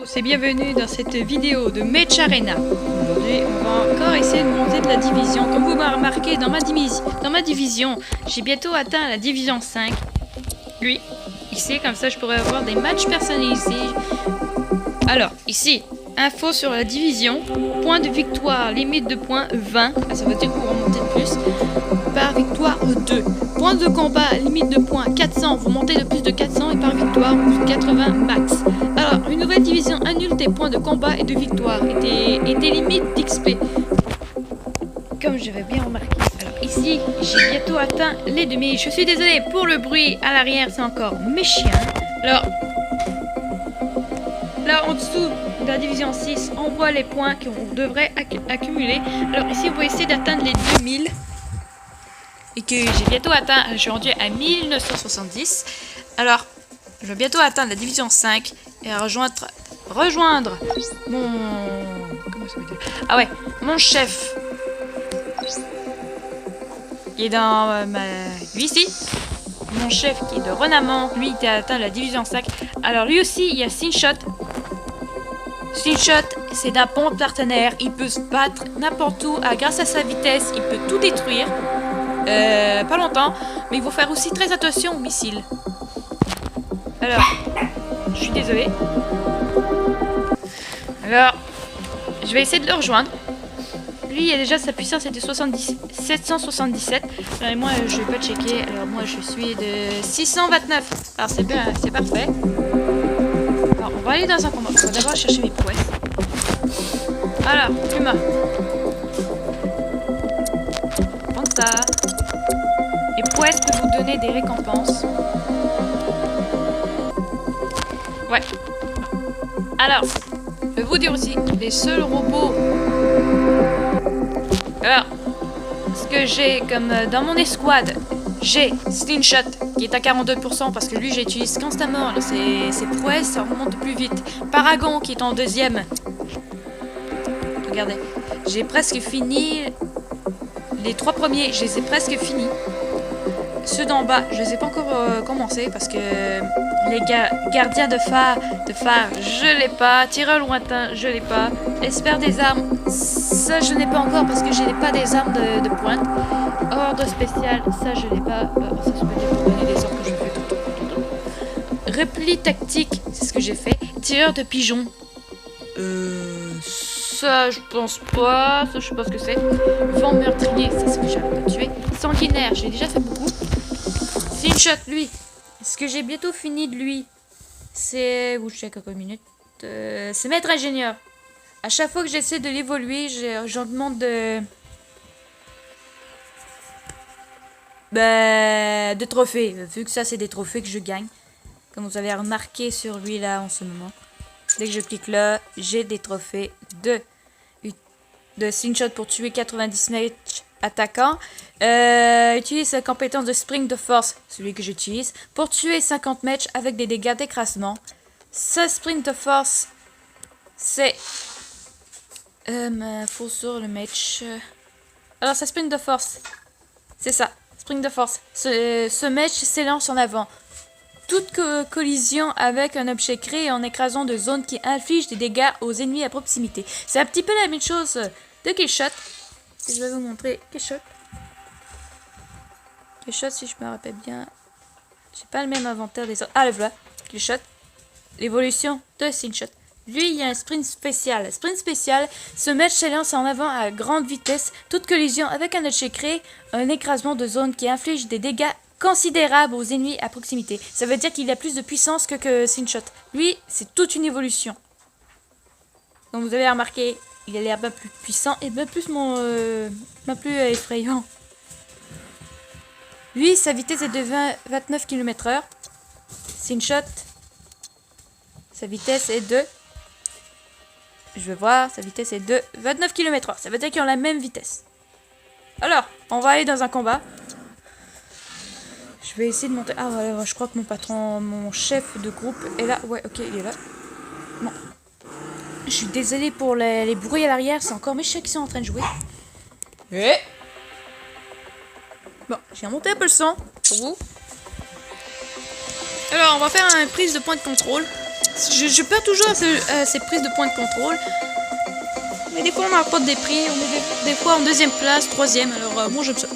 C'est bienvenue dans cette vidéo de Mech Arena. Aujourd'hui, on va encore essayer de monter de la division. Comme vous m'avez remarqué, dans ma division, j'ai bientôt atteint la division 5. Lui, ici, comme ça, je pourrais avoir des matchs personnalisés. Alors, ici, info sur la division. Point de victoire, limite de points 20. Ça veut dire qu'on va monter de plus. Par victoire 2. Point de combat, limite de points 400. Vous montez de plus de 400 et par victoire 80 max. Alors, une nouvelle division annule tes points de combat et de victoire et tes limites d'XP. Comme je vais bien remarquer. Alors ici, j'ai bientôt atteint les demi. Je suis désolé pour le bruit à l'arrière, c'est encore mes chiens. Alors, là en dessous de la division 6, on voit les points qu'on devrait accumuler. Alors ici, on va essayer d'atteindre les 2000. Et que j'ai bientôt atteint, je suis rendu à 1970. Alors, je vais bientôt atteindre la division 5 et rejoindre mon... Comment ça veut dire? Ah ouais, mon chef. Il est dans lui ici. Mon chef qui est de Renamant, lui il a atteint la division 5. Alors lui aussi, il y a Slingshot. Slingshot, c'est d'un pont partenaire. Il peut se battre n'importe où grâce à sa vitesse. Il peut tout détruire. Pas longtemps, mais il faut faire aussi très attention aux missiles. Alors, je suis désolée. Alors, je vais essayer de le rejoindre. Lui, il a déjà sa puissance est de 777. Alors, et moi, je vais pas checker. Alors, moi, je suis de 629. Alors, c'est bien, c'est parfait. Alors, on va aller dans un combat. On va d'abord chercher mes prouesses. Alors, Puma. Prends ça. Les prouesses peuvent vous donner des récompenses. Ouais. Alors, je vais vous dire aussi, les seuls robots... Alors, ce que j'ai comme dans mon escouade, j'ai Slingshot qui est à 42% parce que lui j'utilise constamment. Ses prouesses, ça remonte plus vite. Paragon qui est en deuxième. Regardez, j'ai presque fini... Les 3 premiers, je les ai presque finis. Ceux d'en bas, je les ai pas encore commencé parce que les gardiens de phare, je l'ai pas. Tireur lointain, je l'ai pas. Expert des armes, ça je n'ai pas encore parce que je n'ai pas des armes de pointe. Ordre spécial, ça je l'ai pas. Ça je peux te donner des ordres que je fais tout. Repli tactique, c'est ce que j'ai fait. Tireur de pigeons. Ça je pense pas. Ça je sais pas ce que c'est. Vent meurtrier, c'est ce que j'ai envie de tuer. Sanguinaire, j'ai déjà fait beaucoup. Slingshot, lui. Ce que j'ai bientôt fini de lui, c'est... Où je sais quelques minutes. C'est maître ingénieur. À chaque fois que j'essaie de l'évoluer, j'en demande de trophées. Vu que ça, c'est des trophées que je gagne. Comme vous avez remarqué sur lui là en ce moment. Dès que je clique là, j'ai des trophées de Slingshot pour tuer 90 matchs attaquants. Utilise sa compétence de Sprint de Force, celui que j'utilise, pour tuer 50 matchs avec des dégâts d'écrasement. Sa Sprint de Force, c'est... faut sur le match... Alors, sa Sprint de Force, c'est ça, Sprint de Force. Ce match s'élance en avant. Toute collision avec un objet créé en écrasant de zones qui infligent des dégâts aux ennemis à proximité. C'est un petit peu la même chose de Killshot. Je vais vous montrer Killshot. Killshot, si je me rappelle bien, j'ai pas le même inventaire des autres. Ah, le voilà, Killshot. L'évolution de Slingshot. Lui, il y a un sprint spécial. Sprint spécial, ce match s'élance en avant à grande vitesse. Toute collision avec un objet créé un écrasement de zones qui inflige des dégâts considérable aux ennemis à proximité. Ça veut dire qu'il a plus de puissance que Slingshot. Lui, c'est toute une évolution. Donc vous avez remarqué, il a l'air bien plus puissant et bien plus effrayant. Lui, sa vitesse est de 29 km/h. Slingshot, sa vitesse est de... Je vais voir, sa vitesse est de 29 km/h. Ça veut dire qu'ils ont la même vitesse. Alors, on va aller dans un combat. Je vais essayer de monter. Ah ouais, je crois que mon patron, mon chef de groupe est là. Ouais, ok, il est là. Bon. Je suis désolée pour les bruits à l'arrière. C'est encore mes chiens qui sont en train de jouer. Et... Bon, j'ai remonté un peu le son pour vous. Alors, on va faire une prise de point de contrôle. Je perds toujours ces prises de points de contrôle. Mais des fois on n'apporte des prix, on est des fois en deuxième place, troisième, alors moi j'aime ça.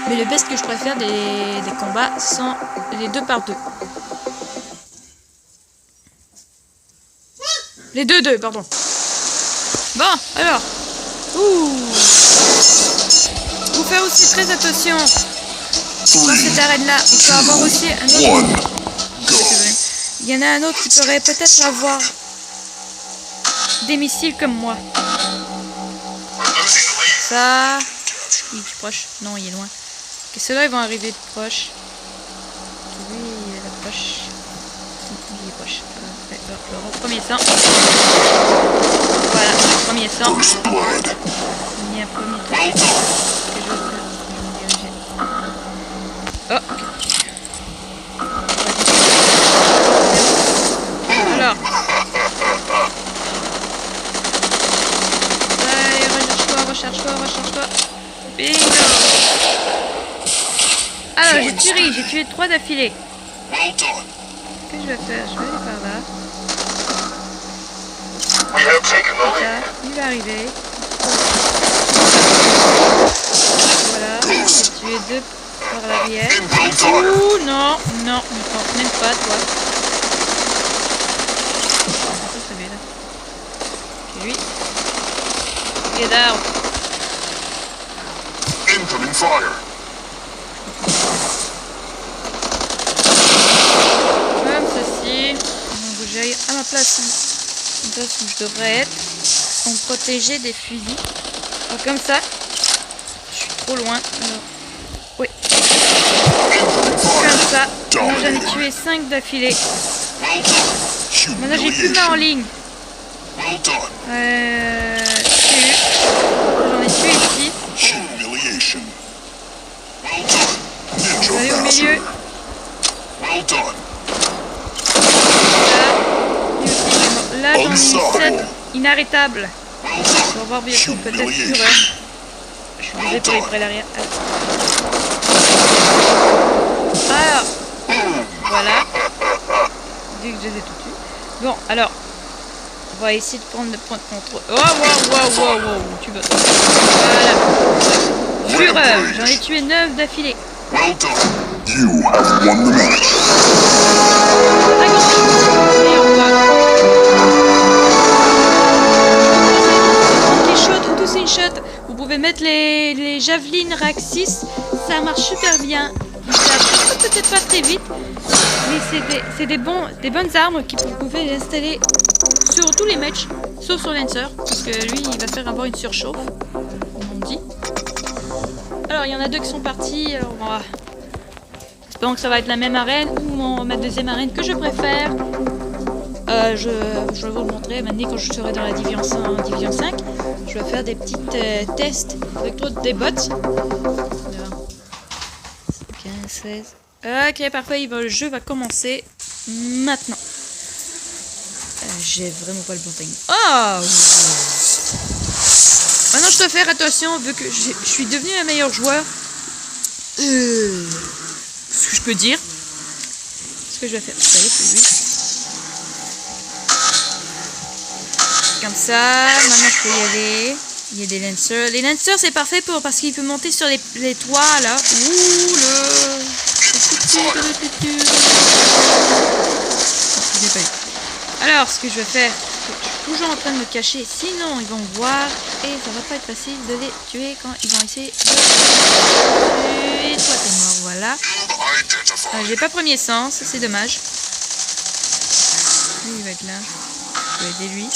Mais le best que je préfère des combats sont les 2 par 2. Les 2-2, pardon. Bon, alors. Ouh. Faut faire aussi très attention dans cette arène-là. Il peut avoir aussi un autre. Il y en a un autre qui pourrait peut-être avoir des missiles comme moi. Ça. Il est proche. Non, il est loin. Ok, ceux-là, ils vont arriver de proche. Lui, il est proche. Il est proche. Le premier sang. Voilà, le premier sang. Il y a un premier truc que je vais me diriger. Oh, ok. Alors. Allez, recherche-toi. Bingo. Alors, j'ai tué 3 d'affilée. Qu'est-ce que je vais faire? Je vais aller par là. Ça, il va arriver. Voilà, j'ai tué 2 par l'arrière. Ouh, non, ne pense même pas, toi. Ça, c'est bien là. Ok, lui. Get out. Incoming fire. Comme ceci. Donc j'aille à ma place où je devrais être. Pour me protéger des fusils. Alors, comme ça. Je suis trop loin. Alors, oui. Comme ça. Moi j'en ai tué 5 d'affilée. Maintenant j'ai plus main en ligne. J'en ai tué ici. Je vais aller au milieu. Là j'en ai 7 inarrêtables. On va voir bientôt peut-être Führer. Je suis désolée pour les près l'arrière. Alors, voilà. Dès que je les ai tout tués. Bon, alors, on va essayer de prendre le point de contrôle. Oh, wow, tu veux. Voilà. Führer, j'en ai tué 9 d'affilée. You have won the match. Et on va. Tous une shot. Vous pouvez mettre les javelines Rack 6. Ça marche super bien. Ça peut-être pas très vite. Mais c'est des bonnes armes que vous pouvez les installer sur tous les matchs. Sauf sur Lancer. Parce que lui, il va faire avoir une surchauffe. Comme on dit. Alors, il y en a 2 qui sont partis. Alors, on va... Espérons que ça va être la même arène ou ma deuxième arène que je préfère. Je vais vous le montrer maintenant quand je serai dans la division 5. Je vais faire des petits tests avec des bots. 15, 16. Ok, parfait. Le jeu va commencer maintenant. J'ai vraiment pas le bon timing. Oh! Maintenant, je dois faire attention vu que je suis devenu un meilleur joueur. Ce que je peux dire. Ce que je vais faire. Je vais aller plus vite. Comme ça, maintenant je peux y aller. Il y a des lancers. Les lancers c'est parfait parce qu'il peut monter sur les toits là. Ouh le. Alors ce que je vais faire, je suis toujours en train de me cacher, sinon ils vont me voir et ça va pas être facile de les tuer quand ils vont essayer de tuer. Toi t'es mort, voilà. J'ai pas premier sang, ça c'est dommage. Lui il va être là. Je vais aider lui.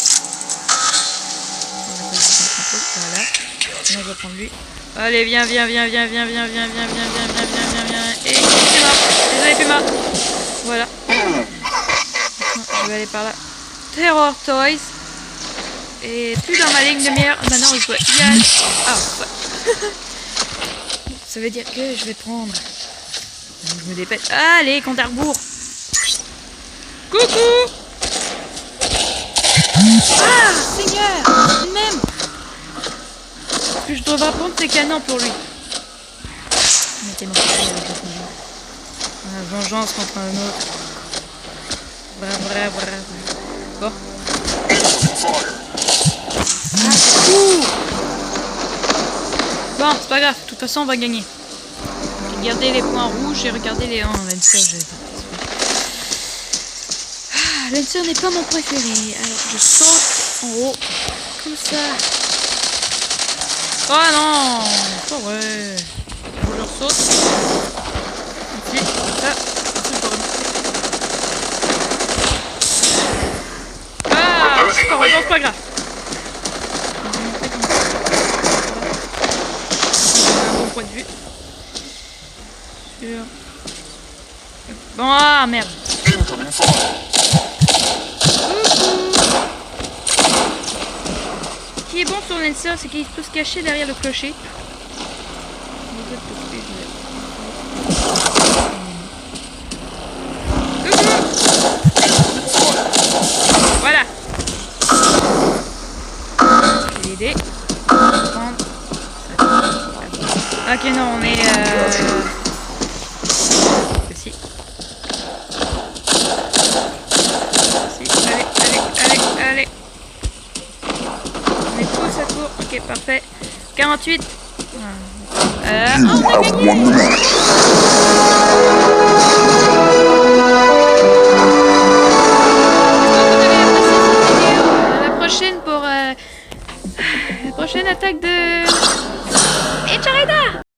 Voilà. Maintenant, je vais prendre lui. Allez, viens. Et il est mort. Désolé, plus mort. Voilà. Maintenant, je vais aller par là. Terror Toys. Et plus dans ma ligne de mire. Maintenant, je dois y aller. Ah, ouais. Ça veut dire que je vais prendre. Je me dépêche. Allez, compte à rebours. Coucou. Ah, Seigneur, même. Que je devrais prendre ces canons pour lui. Mettez-moi avec la vengeance contre un autre. Bon. Incoming fire. Ah, c'est fou. Bon, c'est pas grave. De toute façon, on va gagner. Regardez les points rouges et regardez les... Oh, Lancer, Lancer n'est pas mon préféré. Alors, je saute en haut. Comme ça. Oh non, c'est pas vrai. Je saute. Ici, comme ça. Ah, c'est pas grave, c'est pas grave. Un bon point de vue. Bon, ah merde. Incoming fire. Ce qui est bon sur le Lancer, c'est qu'il peut se cacher derrière le clocher. Voilà. Je vais l'aider. Ok, non, on est... Ceci. Allez. On est tous à tour. Ok, parfait. 48. You have won the match.